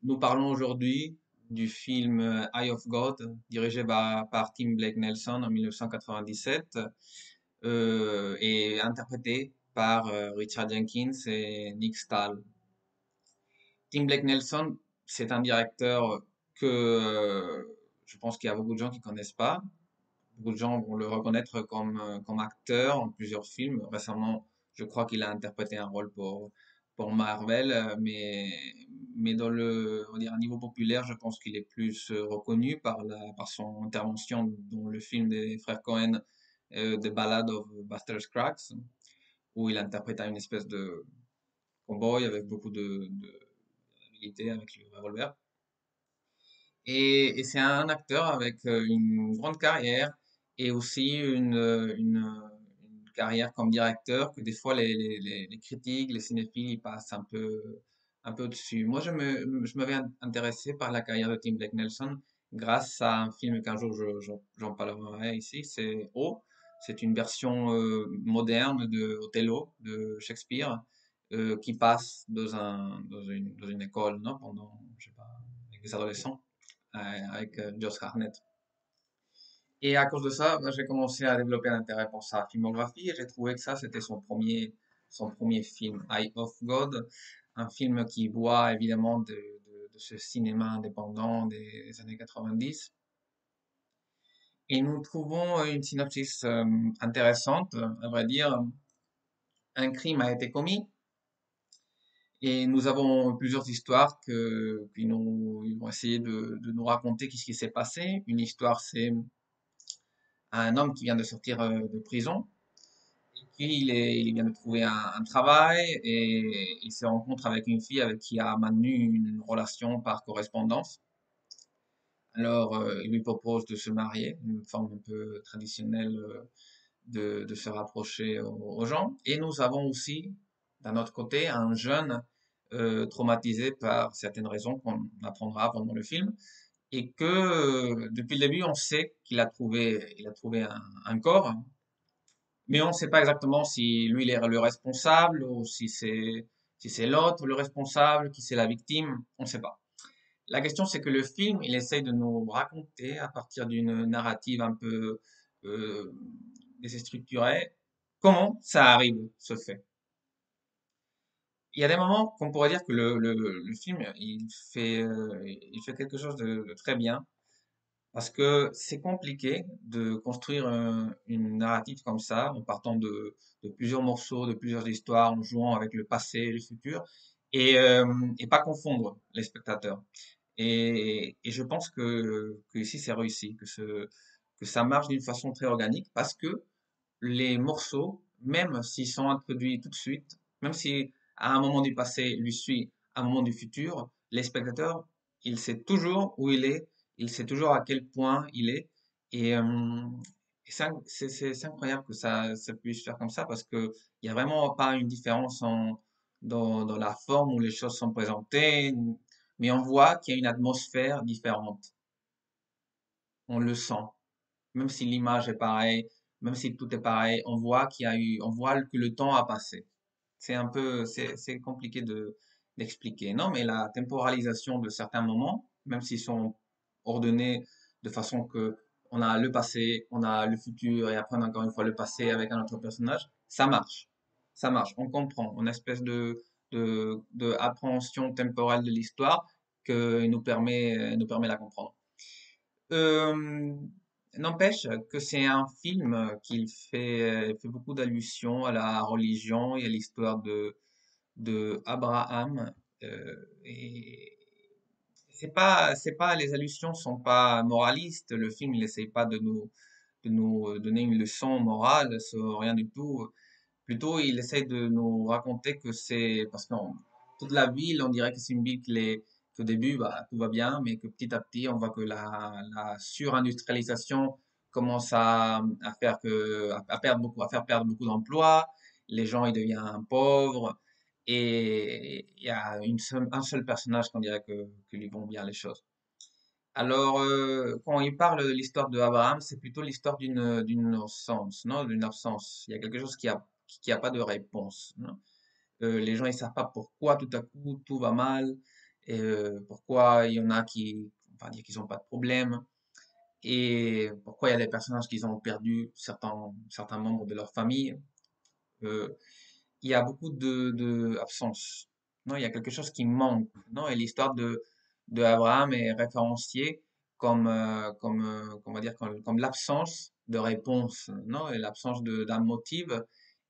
Nous parlons aujourd'hui du film Eye of God, dirigé par Tim Blake Nelson en 1997 et interprété par Richard Jenkins et Nick Stahl. Tim Blake Nelson, c'est un directeur que je pense qu'il y a beaucoup de gens qui connaissent pas. Beaucoup de gens vont le reconnaître comme acteur en plusieurs films. Récemment, je crois qu'il a interprété un rôle pour Marvel, mais dans on va dire, un niveau populaire, je pense qu'il est plus reconnu par son intervention dans le film des frères Cohen, The Ballad of Buster Scruggs, où il interprète une espèce de cowboy avec beaucoup d'habilité avec le revolver. Et c'est un acteur avec une grande carrière et aussi une carrière comme directeur que des fois les critiques, les cinéphiles, ils passent un peu au-dessus. Moi, je m'avais intéressé par la carrière de Tim Blake Nelson grâce à un film qu'un jour j'en parlerai ici, c'est O. C'est une version moderne de Othello de Shakespeare qui passe dans une école, non, pendant, je sais pas, avec des adolescents avec Josh Hartnett. Et à cause de ça, ben, j'ai commencé à développer un intérêt pour sa filmographie et j'ai trouvé que ça, c'était son premier film, Eye of God, un film qui boit évidemment de ce cinéma indépendant des années 90. Et nous trouvons une synopsis intéressante, à vrai dire. Un crime a été commis et nous avons plusieurs histoires ils vont essayer de nous raconter qu'est-ce qui s'est passé. Une histoire, c'est un homme qui vient de sortir de prison. Et puis il vient de trouver un travail et il se rencontre avec une fille avec qui il a maintenu une relation par correspondance. Alors il lui propose de se marier, une forme un peu traditionnelle de se rapprocher aux gens. Et nous avons aussi, d'un autre côté, un jeune traumatisé par certaines raisons qu'on apprendra pendant le film et que depuis le début on sait il a trouvé un corps, mais on ne sait pas exactement si lui il est le responsable ou si c'est l'autre le responsable, qui c'est la victime, on ne sait pas. La question c'est que le film il essaye de nous raconter à partir d'une narrative un peu euh, déstructurée comment ça arrive ce fait. Il y a des moments qu'on pourrait dire que le film il fait quelque chose de très bien. Parce que c'est compliqué de construire une narrative comme ça, en partant de plusieurs morceaux, de plusieurs histoires, en jouant avec le passé et le futur, et pas confondre les spectateurs. Et je pense que ici c'est réussi, que ça marche d'une façon très organique, parce que les morceaux, même s'ils sont introduits tout de suite, même si à un moment du passé lui suit un moment du futur, les spectateurs, il sait toujours où il est, il sait toujours à quel point il est. Et, c'est incroyable que ça puisse faire comme ça parce que il y a vraiment pas une différence dans la forme où les choses sont présentées, mais on voit qu'il y a une atmosphère différente. On le sent. Même si l'image est pareille, même si tout est pareil, on voit que le temps a passé. C'est compliqué d'expliquer. Non, mais la temporalisation de certains moments, même s'ils sont ordonnés de façon que on a le passé, on a le futur et après on a encore une fois le passé avec un autre personnage, ça marche. Ça marche. On comprend. On a une espèce de appréhension temporelle de l'histoire qui nous permet de la comprendre. Euh, N'empêche que c'est un film qui fait beaucoup d'allusions à la religion et à l'histoire de Abraham. Et c'est pas, les allusions sont pas moralistes. Le film, il essaye pas de nous donner une leçon morale sur rien du tout. Plutôt, il essaye de nous raconter que c'est, parce que toute la ville, on dirait que c'est une ville qu'au début, bah, tout va bien, mais que petit à petit, on voit que la surindustrialisation commence à perdre beaucoup, à faire perdre beaucoup d'emplois. Les gens, ils deviennent pauvres. Et il y a un seul personnage qu'on dirait que lui vont bien les choses. Alors, quand il parle de l'histoire de Abraham, c'est plutôt l'histoire d'une absence, non? D'une absence. Il y a quelque chose qui a pas de réponse, non? Les gens ils savent pas pourquoi tout à coup tout va mal et pourquoi il y en a qui, on va dire qu'ils n'ont pas de problème, et pourquoi il y a des personnages qui ont perdu certains membres de leur famille. Euh, il y a beaucoup de absence. Non, il y a quelque chose qui manque. Non, et l'histoire de Abraham est référenciée on va dire, comme l'absence de réponse, non, et l'absence d'un motif.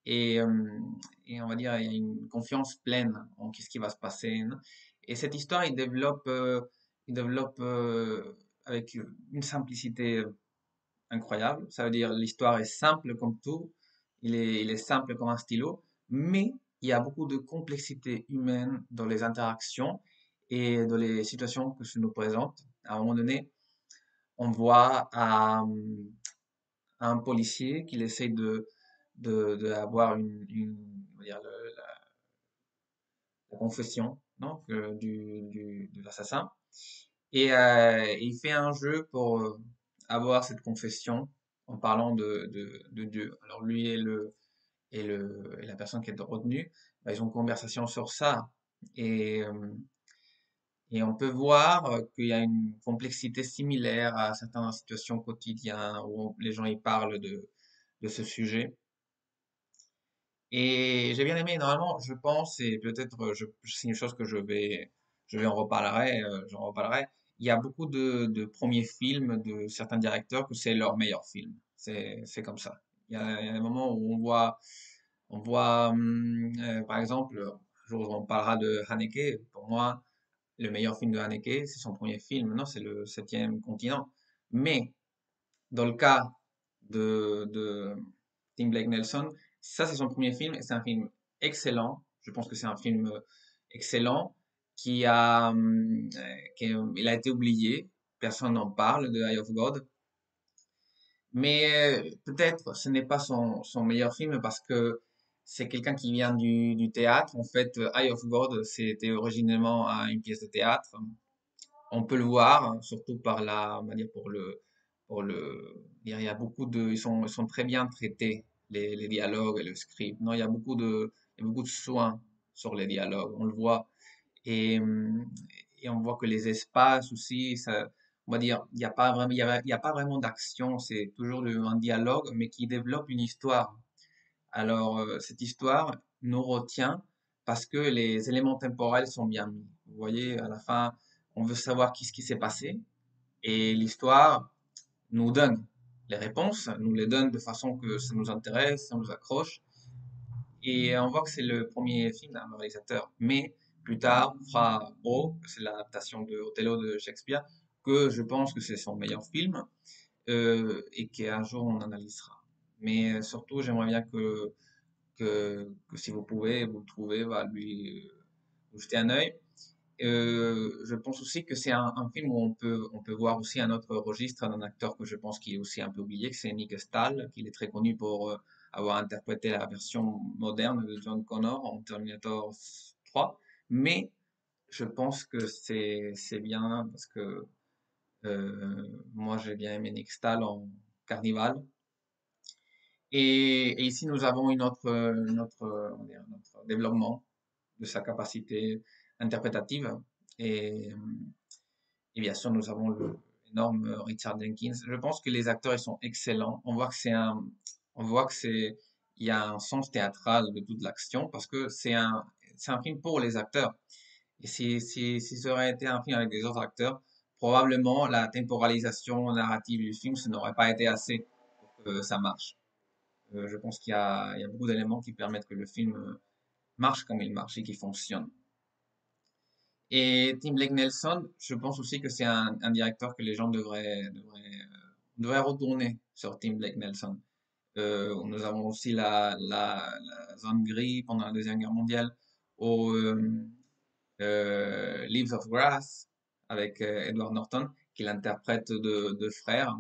Et, euh, et on va dire, il y a une confiance pleine en ce qui va se passer, non. Et cette histoire, il développe avec une simplicité incroyable. Ça veut dire l'histoire est simple comme tout, il est simple comme un stylo, mais il y a beaucoup de complexité humaine dans les interactions et dans les situations que ça nous présente. À un moment donné, on voit un policier qui essaie d'avoir on va dire la confession, non, de l'assassin. Et il fait un jeu pour avoir cette confession en parlant de Dieu. Alors lui et la personne qui est retenue, bah, ils ont une conversation sur ça. Et, euh, et on peut voir qu'il y a une complexité similaire à certaines situations quotidiennes où les gens y parlent de ce sujet. Et j'ai bien aimé, normalement, je pense, et peut-être c'est une chose que je vais j'en reparlerai. Il y a beaucoup de premiers films de certains directeurs que c'est leur meilleur film. C'est comme ça. Il y a des moments où par exemple, un jour on parlera de Haneke. Pour moi, le meilleur film de Haneke, c'est son premier film. Non, c'est le Septième Continent. Mais dans le cas de Tim Blake Nelson, ça c'est son premier film et c'est un film excellent. Je pense que c'est un film excellent il a été oublié. Personne n'en parle de Eye of God. Mais peut-être ce n'est pas son meilleur film parce que c'est quelqu'un qui vient du théâtre. En fait, Eye of God, c'était originellement une pièce de théâtre. On peut le voir, hein, surtout on va dire il y a beaucoup ils sont très bien traités, les dialogues et le script. Non, il y a beaucoup de soins sur les dialogues, on le voit. Et, hum, et on voit que les espaces aussi, on va dire, il y a pas vraiment d'action, c'est toujours un dialogue, mais qui développe une histoire. Alors, cette histoire nous retient parce que les éléments temporels sont bien mis. Vous voyez, à la fin, on veut savoir ce qui s'est passé et l'histoire nous donne les réponses, nous les donne de façon que ça nous intéresse, ça nous accroche. Et on voit que c'est le premier film d'un réalisateur. Mais plus tard, on fera O, c'est l'adaptation de Othello de Shakespeare, que je pense que c'est son meilleur film et qu'un jour on analysera. Mais surtout, j'aimerais bien que si vous pouvez, vous le trouvez, va lui jeter un œil. Je pense aussi que c'est un film où on peut voir aussi un autre registre d'un acteur que je pense qui est aussi un peu oublié, que c'est Nick Stahl, qui est très connu pour avoir interprété la version moderne de John Connor en Terminator 3. Mais je pense que c'est bien parce que moi j'ai bien aimé Nick Stahl en Carnival. Et ici nous avons on va dire, notre développement de sa capacité interprétative. Et, et bien sûr, nous avons le énorme Richard Jenkins. Je pense que les acteurs, ils sont excellents. On voit que il y a un sens théâtral de toute l'action parce que c'est un film pour les acteurs. Et si ça aurait été un film avec des autres acteurs, probablement la temporalisation narrative du film, ça n'aurait pas été assez pour que ça marche. Je pense qu'il y a beaucoup d'éléments qui permettent que le film marche comme il marche et qui fonctionne. Et Tim Blake Nelson, je pense aussi que c'est un directeur que les gens devraient retourner sur Tim Blake Nelson. Nous avons aussi la zone gris pendant la Deuxième Guerre mondiale, au Leaves of Grass avec Edward Norton, qui l'interprète de frères,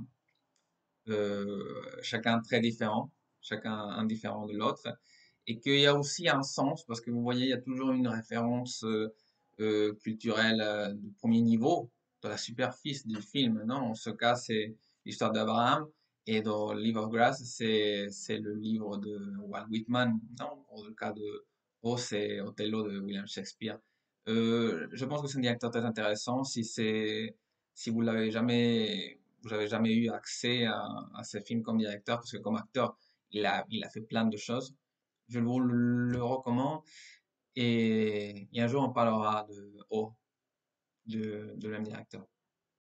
chacun très différent, chacun indifférent de l'autre, et qu'il y a aussi un sens, parce que vous voyez, il y a toujours une référence culturelle de premier niveau, dans la superficie du film, non? En ce cas, c'est l'histoire d'Abraham, et dans Livre of Grass, c'est le livre de Walt Whitman, non? Dans le cas de O, c'est Othello de William Shakespeare. Je pense que c'est un directeur très intéressant si vous avez jamais eu accès à ces films comme directeur, parce que comme acteur, il a fait plein de choses. Je vous le recommande et un jour on parlera de le même directeur.